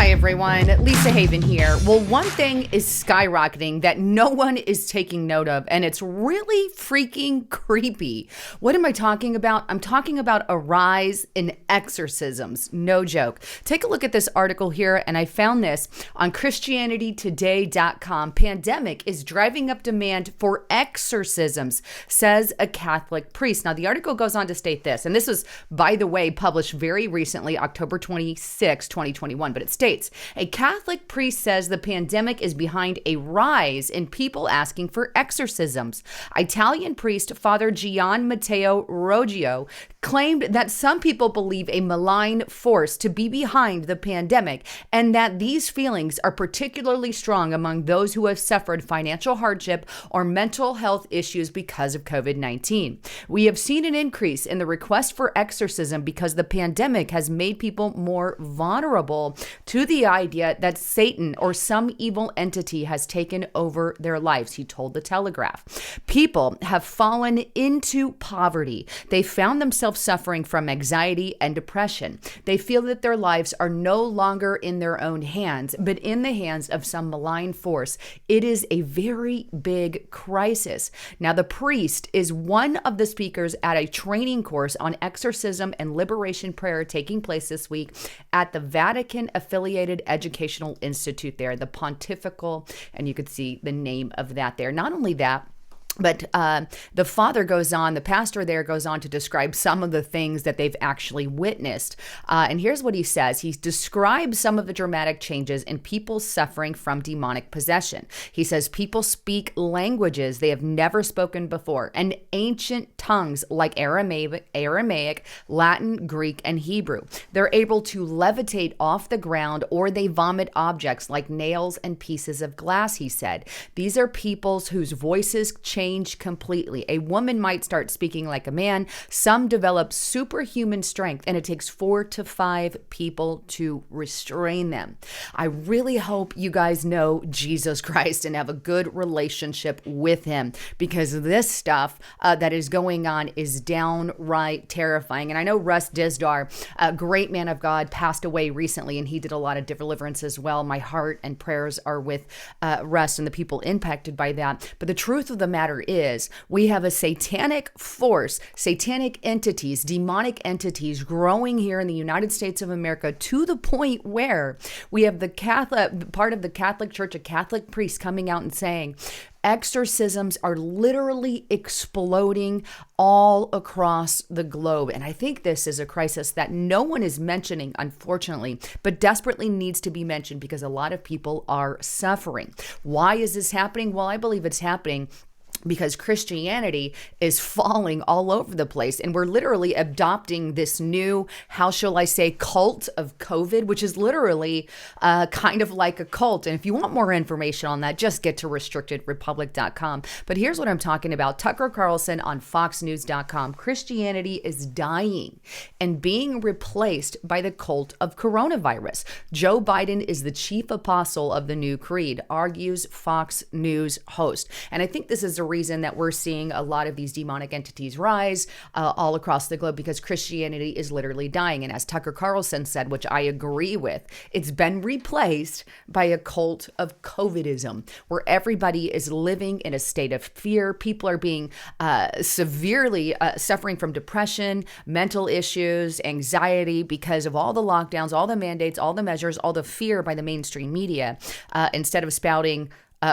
Hi, everyone. Lisa Haven here. Well, one thing is skyrocketing that no one is taking note of, and it's really freaking creepy. What am I talking about? I'm talking about a rise in exorcisms. No joke. Take a look at this article here, and I found this on ChristianityToday.com. Pandemic is driving up demand for exorcisms, says a Catholic priest. Now, the article goes on to state this, and this was, by the way, published very recently, October 26, 2021, but it states, a Catholic priest says the pandemic is behind a rise in people asking for exorcisms. Italian priest Father Gian Matteo Roggio claimed that some people believe a malign force to be behind the pandemic and that these feelings are particularly strong among those who have suffered financial hardship or mental health issues because of COVID-19. We have seen an increase in the request for exorcism because the pandemic has made people more vulnerable to the idea that Satan or some evil entity has taken over their lives, he told The Telegraph. People have fallen into poverty. They found themselves suffering from anxiety and depression. They feel that their lives are no longer in their own hands, but in the hands of some malign force. It is a very big crisis. Now, the priest is one of the speakers at a training course on exorcism and liberation prayer taking place this week at the Vatican-affiliated Educational Institute there, the Pontifical, and you could see the name of that there. Not only that, but the pastor there goes on to describe some of the things that they've actually witnessed. And here's what he says. He describes some of the dramatic changes in people suffering from demonic possession. He says people speak languages they have never spoken before and ancient tongues like Aramaic, Latin, Greek, and Hebrew. They're able to levitate off the ground or they vomit objects like nails and pieces of glass, he said. These are peoples whose voices change completely. A woman might start speaking like a man. Some develop superhuman strength, and it takes 4 to 5 people to restrain them. I really hope you guys know Jesus Christ and have a good relationship with him, because this stuff that is going on is downright terrifying. And I know Russ Dizdar, a great man of God, passed away recently, and he did a lot of deliverance as well. My heart and prayers are with Russ and the people impacted by that. But the truth of the matter is we have a satanic force, satanic entities, demonic entities growing here in the United States of America to the point where we have the part of the Catholic Church, a Catholic priest coming out and saying, exorcisms are literally exploding all across the globe. And I think this is a crisis that no one is mentioning, unfortunately, but desperately needs to be mentioned because a lot of people are suffering. Why is this happening? Well, I believe it's happening because Christianity is falling all over the place. And we're literally adopting this new, how shall I say, cult of COVID, which is literally kind of like a cult. And if you want more information on that, just get to restrictedrepublic.com. But here's what I'm talking about. Tucker Carlson on foxnews.com. Christianity is dying and being replaced by the cult of coronavirus. Joe Biden is the chief apostle of the new creed, argues Fox News host. And I think this is a reason that we're seeing a lot of these demonic entities rise all across the globe, because Christianity is literally dying. And as Tucker Carlson said, which I agree with, it's been replaced by a cult of COVIDism, where everybody is living in a state of fear. People are being severely suffering from depression, mental issues, anxiety because of all the lockdowns, all the mandates, all the measures, all the fear by the mainstream media. Instead of spouting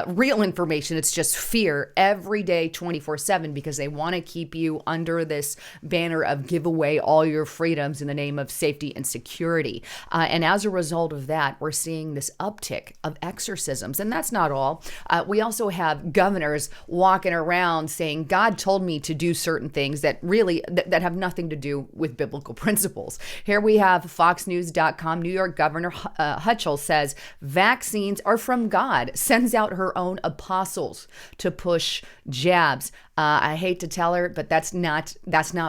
real information, it's just fear every day, 24/7, because they want to keep you under this banner of give away all your freedoms in the name of safety and security. And as a result of that, we're seeing this uptick of exorcisms. And that's not all. We also have governors walking around saying, God told me to do certain things that really that have nothing to do with biblical principles. Here we have FoxNews.com. New York Governor Hutchell says vaccines are from God, sends out her own apostles to push jabs. I hate to tell her, but that's not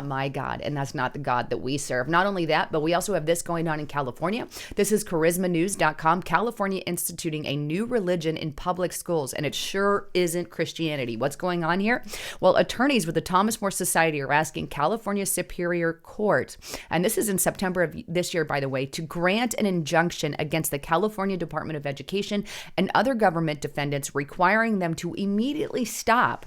my God, and that's not the God that we serve. Not only that, but we also have this going on in California. This is charismanews.com. California instituting a new religion in public schools, and it sure isn't Christianity. What's going on here? Well, attorneys with the Thomas More Society are asking California Superior Court, and this is in September of this year, by the way, to grant an injunction against the California Department of Education and other government defendants, requiring them to immediately stop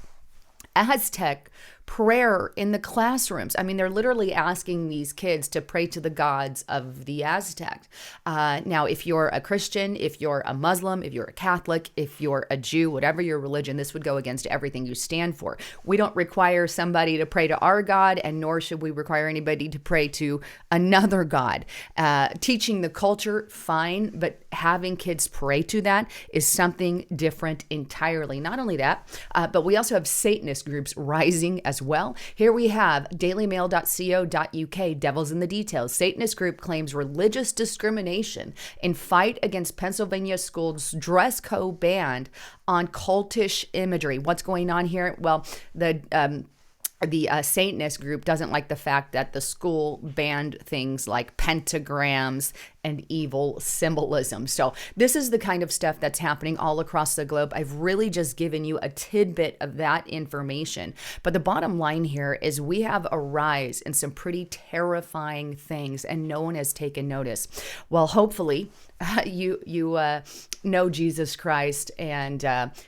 Aztec prayer in the classrooms. I mean, they're literally asking these kids to pray to the gods of the Aztec. Now, if you're a Christian, if you're a Muslim, if you're a Catholic, if you're a Jew, whatever your religion, this would go against everything you stand for. We don't require somebody to pray to our God, and nor should we require anybody to pray to another God. Teaching the culture, fine, but having kids pray to that is something different entirely. Not only that, but we also have Satanist groups rising as well. Here we have dailymail.co.uk, Devils in the Details. Satanist group claims religious discrimination in fight against Pennsylvania schools' dress code ban on cultish imagery. What's going on here? Well, the Satanist group doesn't like the fact that the school banned things like pentagrams and evil symbolism. So this is the kind of stuff that's happening all across the globe. I've really just given you a tidbit of that information. But the bottom line here is we have a rise in some pretty terrifying things, and no one has taken notice. Well, hopefully you know Jesus Christ, and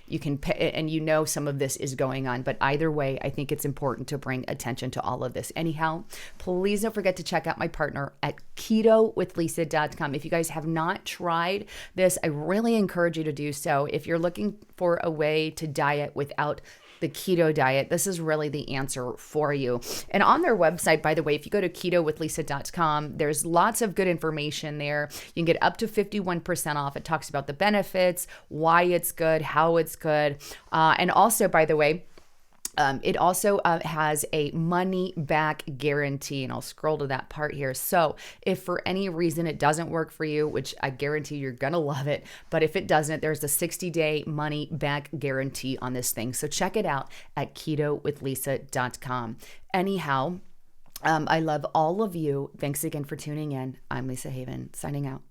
you can and you know some of this is going on. But either way, I think it's important to bring attention to all of this. Anyhow, please don't forget to check out my partner at ketowithlisa.com. If you guys have not tried this, I really encourage you to do so. If you're looking for a way to diet without the keto diet, this is really the answer for you. And on their website, by the way, if you go to ketowithlisa.com, there's lots of good information there. You can get up to 51% off. It talks about the benefits, why it's good, how it's good. And also, by the way, it also has a money back guarantee, and I'll scroll to that part here. So if for any reason it doesn't work for you, which I guarantee you're going to love it, but if it doesn't, there's a 60-day money back guarantee on this thing. So check it out at ketowithlisa.com. Anyhow, I love all of you. Thanks again for tuning in. I'm Lisa Haven, signing out.